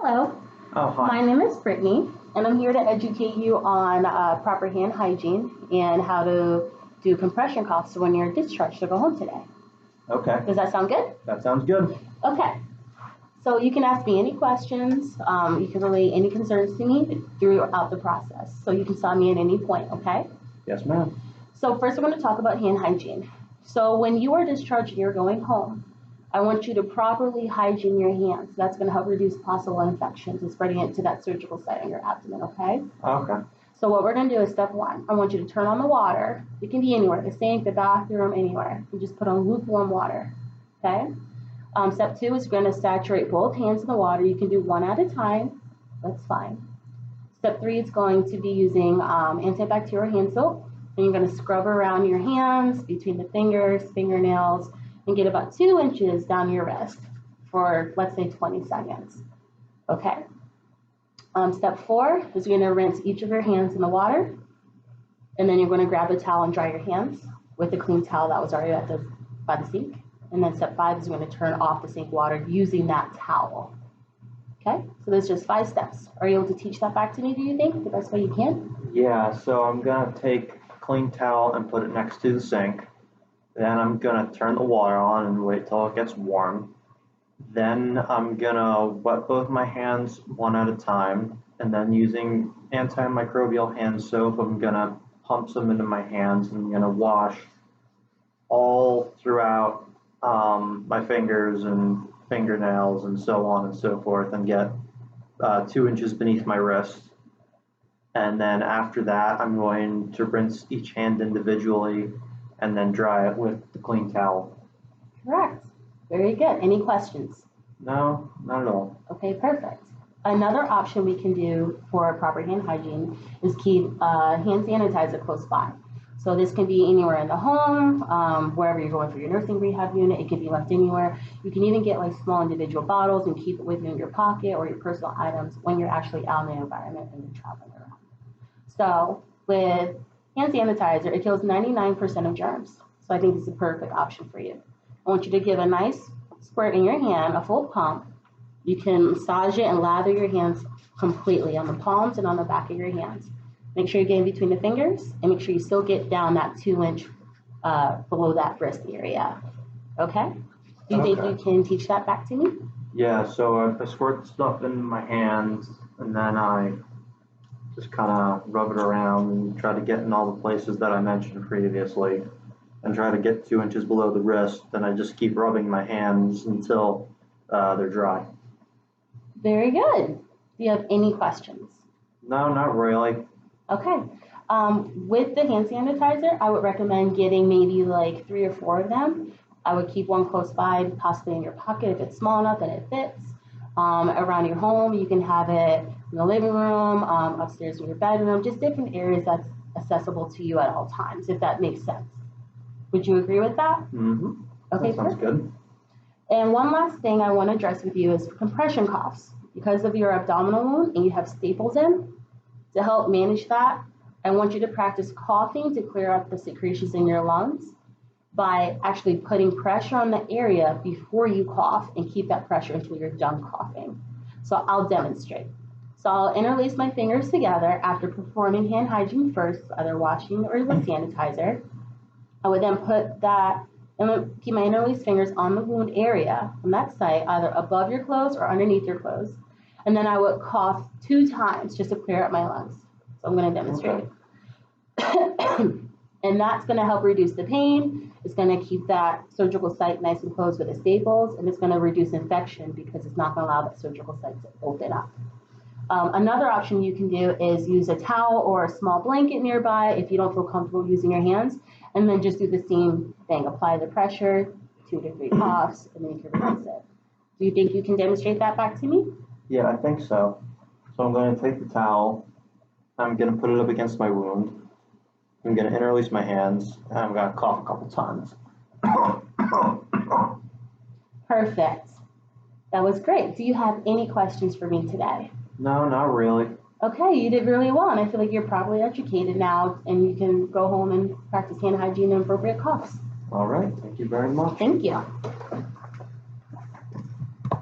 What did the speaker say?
Hello, Oh, hi. my name is Brittany, and I'm here to educate you on proper hand hygiene and how to do compression coughs when you're discharged to go home today. Okay. Does that sound good? That sounds good. Okay. So you can ask me any questions. You can relay any concerns to me throughout the process. So you can stop me at any point, okay? Yes, ma'am. So first, we're going to talk about hand hygiene. So when you are discharged and you're going home, I want you to properly hygiene your hands. That's going to help reduce possible infections and spreading it to that surgical site on your abdomen, okay? Okay. So what we're going to do is step one. I want you to turn on the water. It can be anywhere, the sink, the bathroom, anywhere. You just put on lukewarm water, okay? Step two is you're going to saturate both hands in the water. You can do one at a time. That's fine. Step three is going to be using antibacterial hand soap. And you're going to scrub around your hands, between the fingers, fingernails, and get about 2 inches down your wrist for, let's say, 20 seconds. Okay. Step four is you're going to rinse each of your hands in the water, and then you're going to grab a towel and dry your hands with a clean towel that was already by the sink. And then step five is you're going to turn off the sink water using that towel. Okay, so there's just 5 steps. Are you able to teach that back to me, do you think, the best way you can? Yeah, so I'm going to take a clean towel and put it next to the sink. Then I'm going to turn the water on and wait till it gets warm. Then I'm going to wet both my hands one at a time. And then using antimicrobial hand soap, I'm going to pump some into my hands and I'm going to wash all throughout my fingers and fingernails and so on and so forth, and get 2 inches beneath my wrist. And then after that, I'm going to rinse each hand individually and then dry it with the clean towel. Correct. Very good. Any questions? No, not at all. Okay, perfect. Another option we can do for proper hand hygiene is keep hand sanitizer close by. So this can be anywhere in the home, wherever you're going for your nursing rehab unit. It can be left anywhere. You can even get like small individual bottles and keep it with you in your pocket or your personal items when you're actually out in the environment and you're traveling around. So with hand sanitizer, it kills 99% of germs. So I think it's a perfect option for you. I want you to give a nice squirt in your hand, a full pump. You can massage it and lather your hands completely on the palms and on the back of your hands. Make sure you get in between the fingers and make sure you still get down that 2 inch below that wrist area. Okay? Do you think you can teach that back to me? Yeah, so I squirt the stuff in my hands and then I just kind of rub it around and try to get in all the places that I mentioned previously and try to get 2 inches below the wrist. Then I just keep rubbing my hands until they're dry. Very good. Do you have any questions? No, not really. Okay. With the hand sanitizer, I would recommend getting maybe like 3 or 4 of them. I would keep one close by, possibly in your pocket if it's small enough and it fits. Around your home, you can have it in the living room, upstairs in your bedroom, just different areas that's accessible to you at all times, if that makes sense. Would you agree with that? Mm-hmm. Okay, that sounds good. And one last thing I want to address with you is compression coughs. Because of your abdominal wound and you have staples in, to help manage that, I want you to practice coughing to clear up the secretions in your lungs by actually putting pressure on the area before you cough and keep that pressure until you're done coughing. So I'll demonstrate. So I'll interlace my fingers together after performing hand hygiene first, either washing or with sanitizer. I would then put that and keep my interlaced fingers on the wound area on that site, either above your clothes or underneath your clothes. And then I would cough 2 times just to clear up my lungs. So I'm going to demonstrate. Okay. And that's going to help reduce the pain. It's going to keep that surgical site nice and closed with the staples, and it's going to reduce infection because it's not going to allow that surgical site to open up. Another option you can do is use a towel or a small blanket nearby if you don't feel comfortable using your hands, and then just do the same thing. Apply the pressure, 2 to 3 coughs, and then you can release it. Do you think you can demonstrate that back to me? Yeah, I think so. So I'm going to take the towel, I'm going to put it up against my wound, I'm going to interlace my hands, and I'm going to cough a couple times. Perfect. That was great. Do you have any questions for me today? No, not really. Okay, you did really well, and I feel like you're properly educated now, and you can go home and practice hand hygiene and appropriate coughs. All right, thank you very much. Thank you.